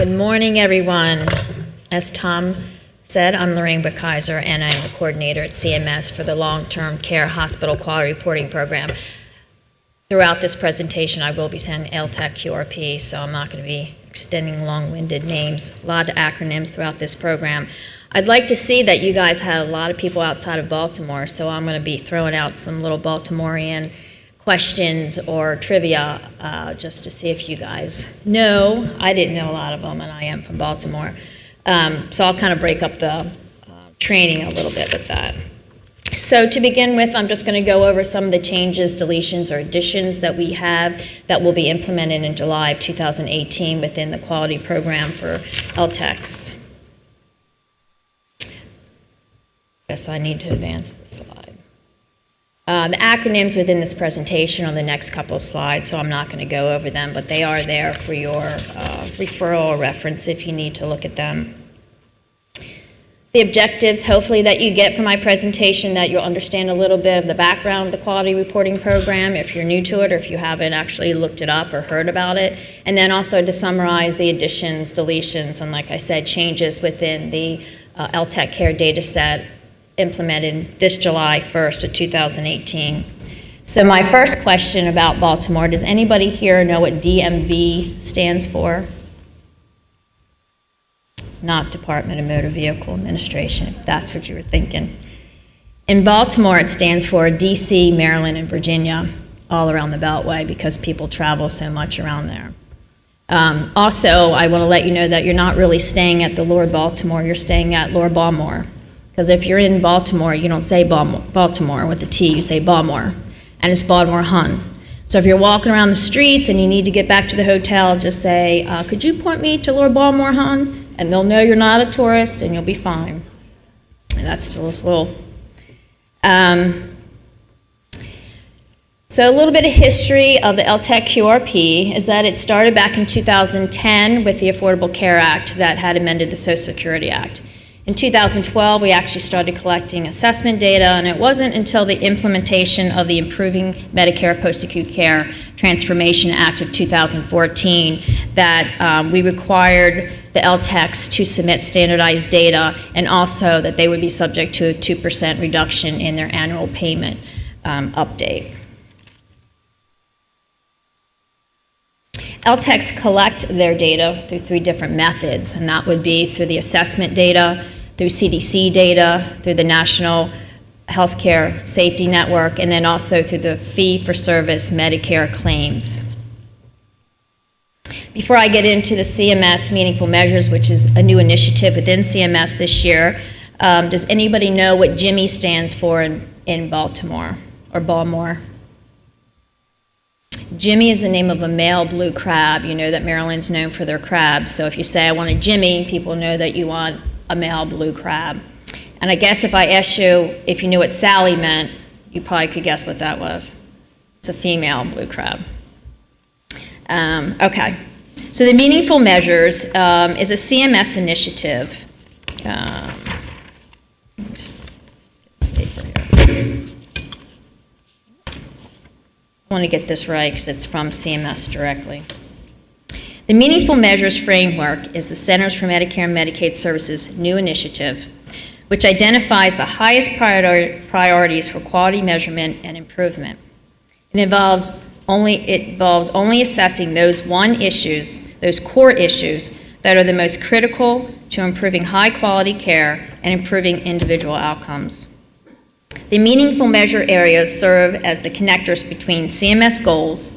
Good morning, everyone. As Tom said, I'm Lorraine Bukaiser, and I'm the coordinator at CMS for the Long-Term Care Hospital Quality Reporting Program. Throughout this presentation, I will be saying LTCH QRP, so I'm not going to be extending long-winded names, a lot of acronyms throughout this program. I'd like to see that you guys have a lot of people outside of Baltimore, so I'm going to be throwing out some little Baltimorean questions or trivia just to see if you guys know. I didn't know a lot of them, and I am from Baltimore. So I'll kind of break up the training a little bit with that. So to begin with, I'm just going to go over some of the changes, deletions, or additions that we have that will be implemented in July of 2018 within the quality program for LTCH. Guess I need to advance the slide. The acronyms within this presentation on the next couple of slides, so I'm not going to go over them, but they are there for your referral or reference if you need to look at them. The objectives, hopefully, that you get from my presentation, that you'll understand a little bit of the background of the quality reporting program if you're new to it or if you haven't actually looked it up or heard about it, and then also to summarize the additions, deletions, and like I said, changes within the LTCH CARE Data Set implemented this July 1st of 2018. So my first question about Baltimore, does anybody here know what DMV stands for? Not Department of Motor Vehicle Administration, if that's what you were thinking. In Baltimore, it stands for DC, Maryland, and Virginia, all around the Beltway because people travel so much around there. Also, I want to let you know that you're not really staying at the Lord Baltimore, you're staying at Lord Baltimore. Because if you're in Baltimore, you don't say Baltimore with a T, you say Baltimore, and it's Baltimore Hun. So if you're walking around the streets and you need to get back to the hotel, just say, could you point me to Lord Baltimore Hun? And they'll know you're not a tourist and you'll be fine. And that's just a little. So a little bit of history of the LTCH QRP is that it started back in 2010 with the Affordable Care Act that had amended the Social Security Act. In 2012, we actually started collecting assessment data, and it wasn't until the implementation of the Improving Medicare Post-Acute Care Transformation Act of 2014 that we required the LTCHs to submit standardized data, and also that they would be subject to a 2% reduction in their annual payment update. LTCHs collect their data through 3 different methods, and that would be through the assessment data, through CDC data, through the National Healthcare Safety Network, and then also through the fee-for-service Medicare claims. Before I get into the CMS Meaningful Measures, which is a new initiative within CMS this year, does anybody know what Jimmy stands for in Baltimore or Baltimore? Jimmy is the name of a male blue crab. You know that Maryland's known for their crabs. So if you say, I want a Jimmy, people know that you want a male blue crab. And I guess if I asked you if you knew what Sally meant, you probably could guess what that was. It's a female blue crab. Okay. So the Meaningful Measures is a CMS initiative. I want to get this right because it's from CMS directly. The Meaningful Measures framework is the Centers for Medicare and Medicaid Services' new initiative, which identifies the highest priorities for quality measurement and improvement. It involves only assessing those core issues that are the most critical to improving high-quality care and improving individual outcomes. The meaningful measure areas serve as the connectors between CMS goals,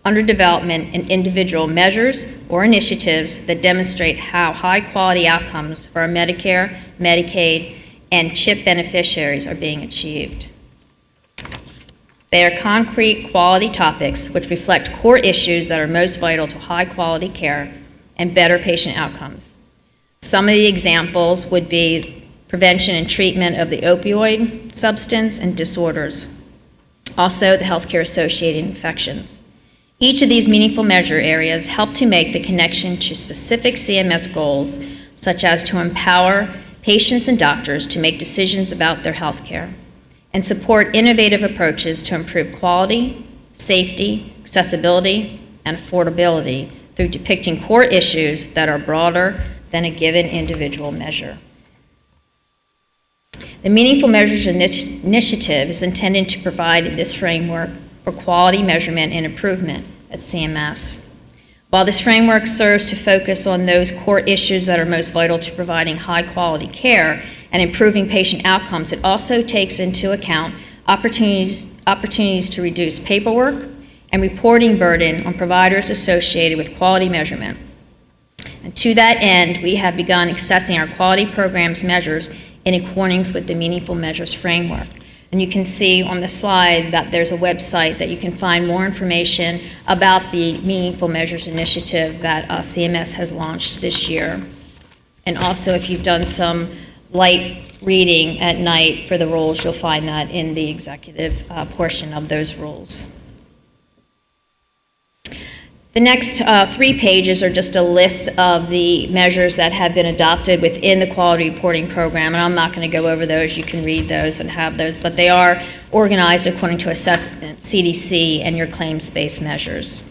under development, and individual measures or initiatives that demonstrate how high-quality outcomes for our Medicare, Medicaid, and CHIP beneficiaries are being achieved. They are concrete quality topics which reflect core issues that are most vital to high-quality care and better patient outcomes. Some of the examples would be prevention and treatment of the opioid substance and disorders, also the healthcare-associated infections. Each of these meaningful measure areas help to make the connection to specific CMS goals, such as to empower patients and doctors to make decisions about their health care, and support innovative approaches to improve quality, safety, accessibility, and affordability through depicting core issues that are broader than a given individual measure. The Meaningful Measures Initiative is intended to provide this framework for quality measurement and improvement at CMS. While this framework serves to focus on those core issues that are most vital to providing high-quality care and improving patient outcomes, it also takes into account opportunities to reduce paperwork and reporting burden on providers associated with quality measurement. And to that end, we have begun assessing our quality programs measures in accordance with the Meaningful Measures framework. And you can see on the slide that there's a website that you can find more information about the Meaningful Measures initiative that CMS has launched this year. And also, if you've done some light reading at night for the rules, you'll find that in the executive portion of those rules. The next 3 pages are just a list of the measures that have been adopted within the quality reporting program, and I'm not going to go over those. You can read those and have those, but they are organized according to assessment, CDC, and your claims-based measures.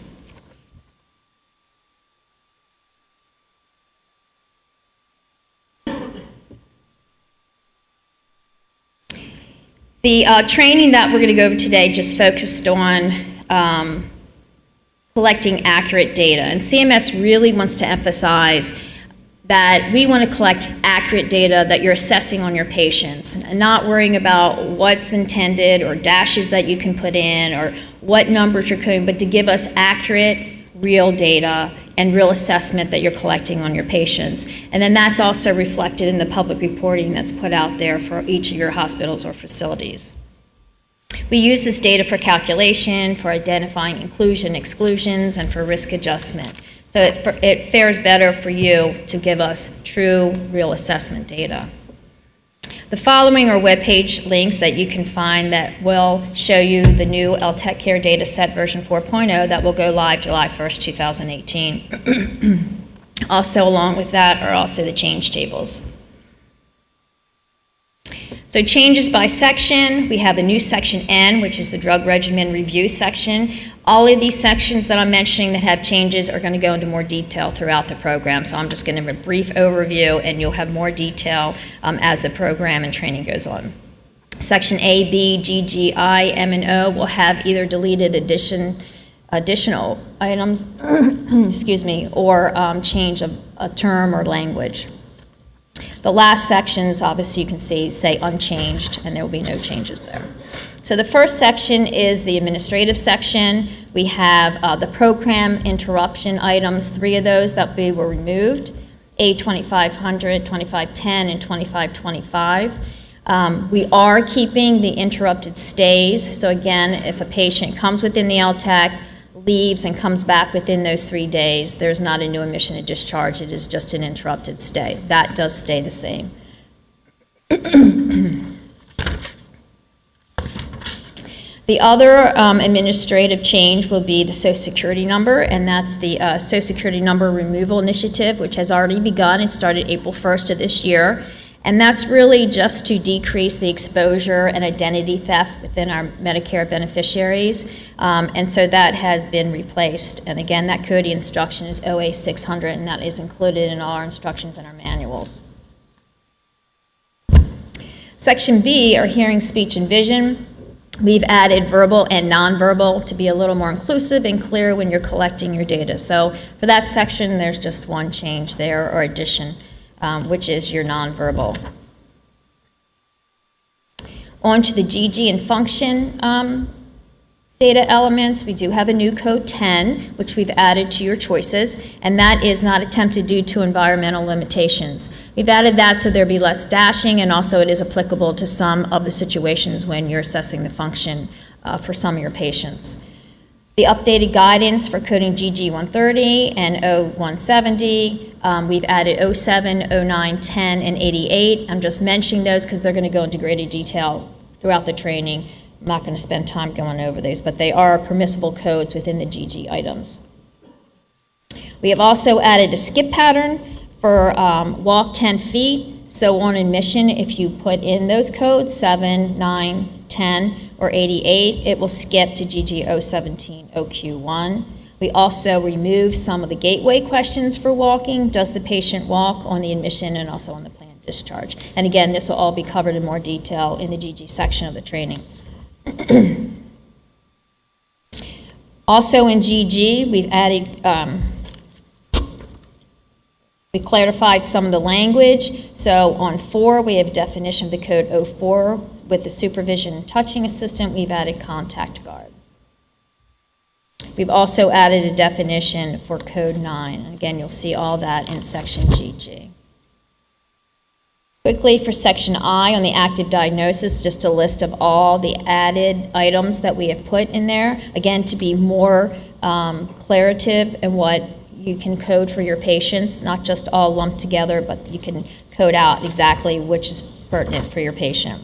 The training that we're going to go over today just focused on collecting accurate data. And CMS really wants to emphasize that we want to collect accurate data that you're assessing on your patients, and not worrying about what's intended or dashes that you can put in or what numbers you're coding, but to give us accurate, real data and real assessment that you're collecting on your patients. And then that's also reflected in the public reporting that's put out there for each of your hospitals or facilities. We use this data for calculation, for identifying inclusion, exclusions, and for risk adjustment. So it fares better for you to give us true, real assessment data. The following are webpage links that you can find that will show you the new LTCH CARE Data Set version 4.0 that will go live July 1st, 2018. Also along with that are also the change tables. So changes by section, we have the new section N, which is the drug regimen review section. All of these sections that I'm mentioning that have changes are going to go into more detail throughout the program. So I'm just going to give a brief overview, and you'll have more detail as the program and training goes on. Section A, B, G, G, I, M, and O will have either deleted additional items, excuse me, or change of a term or language. The last sections, obviously you can see, say unchanged, and there will be no changes there. So the first section is the administrative section. We have the program interruption items, 3 of those that were removed, A2500, 2510, and 2525. We are keeping the interrupted stays. So again, if a patient comes within the LTAC, leaves and comes back within those 3 days, there's not a new admission and discharge, it is just an interrupted stay. That does stay the same. The other administrative change will be the Social Security number, and that's the Social Security number removal initiative, which has already begun. It started April 1st of this year. And that's really just to decrease the exposure and identity theft within our Medicare beneficiaries. And so that has been replaced. And again, that code instruction is OA 600, and that is included in all our instructions and our manuals. Section B are hearing, speech, and vision. We've added verbal and nonverbal to be a little more inclusive and clear when you're collecting your data. So for that section, there's just one change there or addition. Which is your nonverbal. On to the GG and function data elements. We do have a new code 10, which we've added to your choices, and that is not attempted due to environmental limitations. We've added that so there'll be less dashing, and also it is applicable to some of the situations when you're assessing the function for some of your patients. The updated guidance for coding GG 130 and O 170. We've added 07, 09, 10, and 88. I'm just mentioning those because they're going to go into greater detail throughout the training. I'm not going to spend time going over these, but they are permissible codes within the GG items. We have also added a skip pattern for walk 10 feet. So on admission, if you put in those codes, 7, 9, 10, or 88, it will skip to GG 017 OQ1. We also removed some of the gateway questions for walking. Does the patient walk on the admission and also on the planned discharge? And again, this will all be covered in more detail in the GG section of the training. Also in GG, we've added, we clarified some of the language. So on 4, we have definition of the code 04. With the supervision and touching assistant, we've added contact guard. We've also added a definition for code 9. And again, you'll see all that in section GG. Quickly for section I on the active diagnosis, just a list of all the added items that we have put in there. Again, to be more claritative in what you can code for your patients, not just all lumped together, but you can code out exactly which is pertinent for your patient.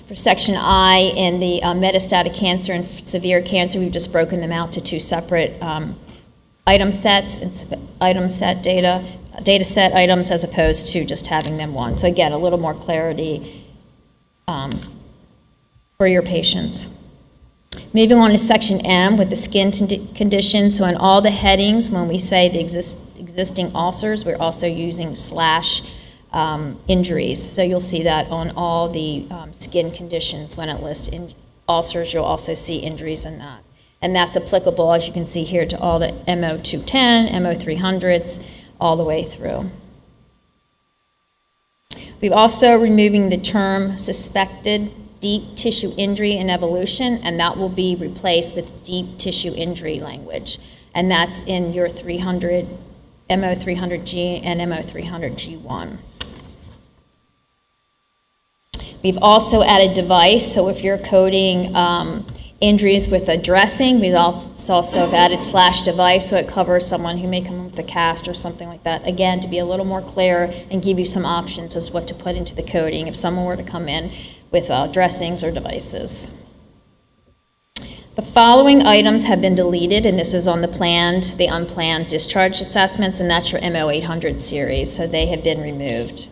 For section I in the metastatic cancer and severe cancer, we've just broken them out to 2 separate item sets, item set data set items as opposed to just having them one. So again, a little more clarity for your patients. Moving on to section M with the skin condition. So in all the headings, when we say the existing ulcers, we're also using / injuries. So you'll see that on all the skin conditions when it lists ulcers, you'll also see injuries in that. And that's applicable, as you can see here, to all the MO210, MO300s, all the way through. We've also removing the term suspected deep tissue injury and evolution, and that will be replaced with deep tissue injury language. And that's in your 300, MO300G and MO300G1. We've also added device, so if you're coding injuries with a dressing, we've also added /device, so it covers someone who may come in with a cast or something like that. Again, to be a little more clear and give you some options as what to put into the coding if someone were to come in with dressings or devices. The following items have been deleted, and this is on the unplanned discharge assessments, and that's your MO800 series, so they have been removed.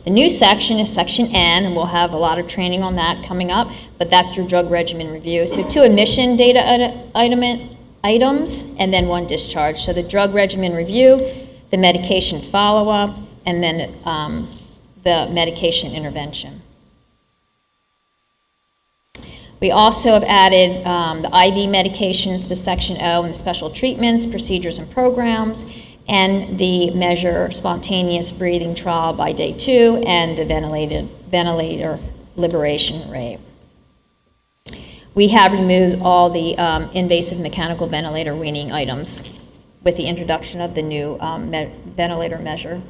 The new section is section N, and we'll have a lot of training on that coming up, but that's your drug regimen review. So 2 admission data items, and then 1 discharge. So the drug regimen review, the medication follow-up, and then the medication intervention. We also have added the IV medications to section O and the special treatments, procedures, and programs, and the measure spontaneous breathing trial by day 2 and the ventilator liberation rate. We have removed all the invasive mechanical ventilator weaning items with the introduction of the new ventilator measure.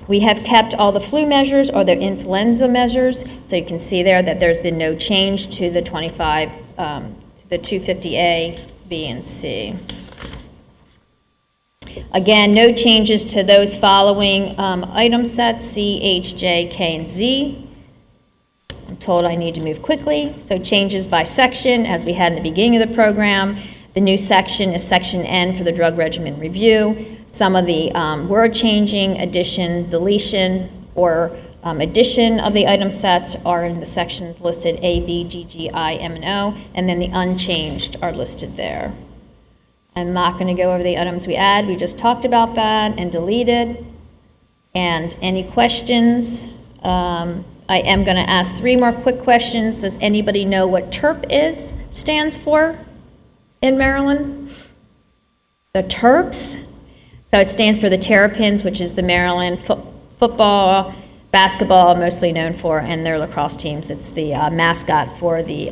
We have kept all the flu measures or the influenza measures, so you can see there that there's been no change to the 25, to the 250A, B, and C. Again, no changes to those following item sets, C, H, J, K, and Z. I'm told I need to move quickly, so changes by section, as we had in the beginning of the program. The new section is section N for the drug regimen review. Some of the word changing, addition, deletion, or addition of the item sets are in the sections listed A, B, G, G, I, M, and O, and then the unchanged are listed there. I'm not going to go over the items we add. We just talked about that and deleted. And any questions? I am going to ask 3 more quick questions. Does anybody know what TERP stands for in Maryland? The TERPs? So it stands for the Terrapins, which is the Maryland football, basketball, mostly known for, and their lacrosse teams. It's the mascot for the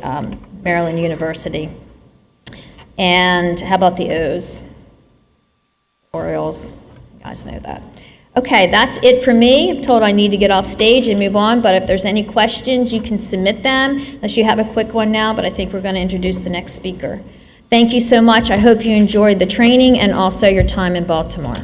Maryland University. And how about the O's? Orioles. You guys know that. Okay, that's it for me. I'm told I need to get off stage and move on, but if there's any questions, you can submit them, unless you have a quick one now, but I think we're going to introduce the next speaker. Thank you so much. I hope you enjoyed the training and also your time in Baltimore.